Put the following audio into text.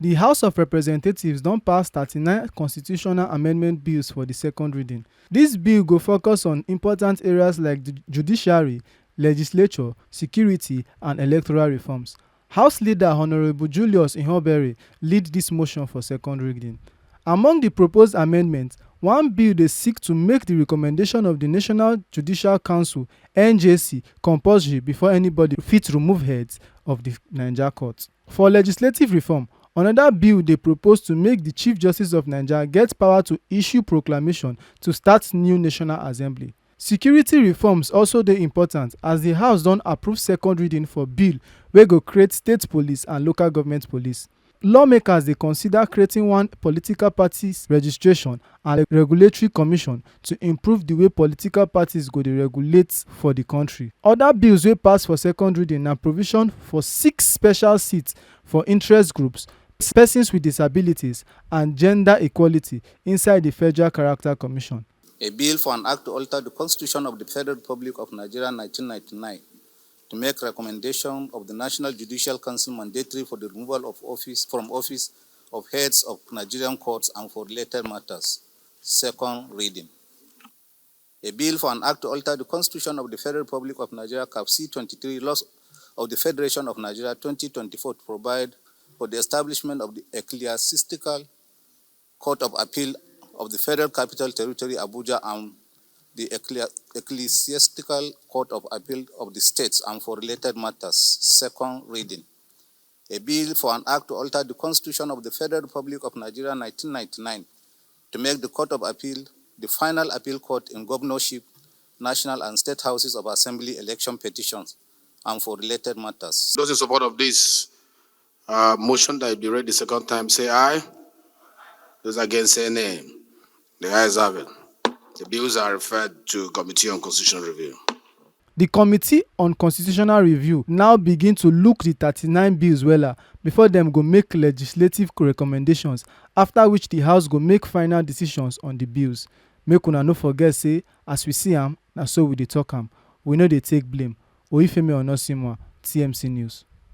The House of Representatives don pass 39 constitutional amendment bills for the second reading. Dis bill go focus on important areas like the judiciary, legislature, security and electoral reforms. House Leader Honourable Julius Ihonbere lead dis motion for second reading. Among the proposed amendments, one bill dey seek to make the recommendation of the National Judicial Council (NJC) compulsory before anybody fit remove heads of the Naija court. For legislative reform, another bill dey propose to make the Chief Justice of Naija get power to issue proclamation to start new National Assembly. Security reforms also dey important as the House don approve second reading for bill wey go create state police and local government police. Lawmakers dey consider creating one political parties registration and regulatory commission to improve the way political parties go dey regulate for the country. Other bills wey pass for second reading na provision for 6 special seats for interest groups, persons with disabilities and gender equality inside the Federal Character Commission. A bill for an act to alter the Constitution of the Federal Republic of Nigeria 1999 to make recommendation of the National Judicial Council mandatory for the removal from office of heads of Nigerian courts and for related matters. Second reading. A bill for an act to alter the Constitution of the Federal Republic of Nigeria Cap C23 Laws of the Federation of Nigeria 2024 to provide for the establishment of the Ecclesiastical Court of Appeal of the Federal Capital Territory Abuja and the Ecclesiastical Court of Appeal of the States and for related matters. Second reading. A bill for an act to alter the Constitution of the Federal Republic of Nigeria 1999 to make the Court of Appeal the final appeal court in governorship, national and state houses of assembly election petitions and for related matters. Those in support of this motion that will be read the second time, say aye. Those against, say nay. The ayes have it. The bills are referred to Committee on Constitutional Review. The Committee on Constitutional Review now begin to look the 39 bills wella before dem go make legislative recommendations, after which the House go make final decisions on the bills. Make una no forget say as we see am, na so we dey talk am. We no dey take blame. Oyefemi Onosimwa, TMC News.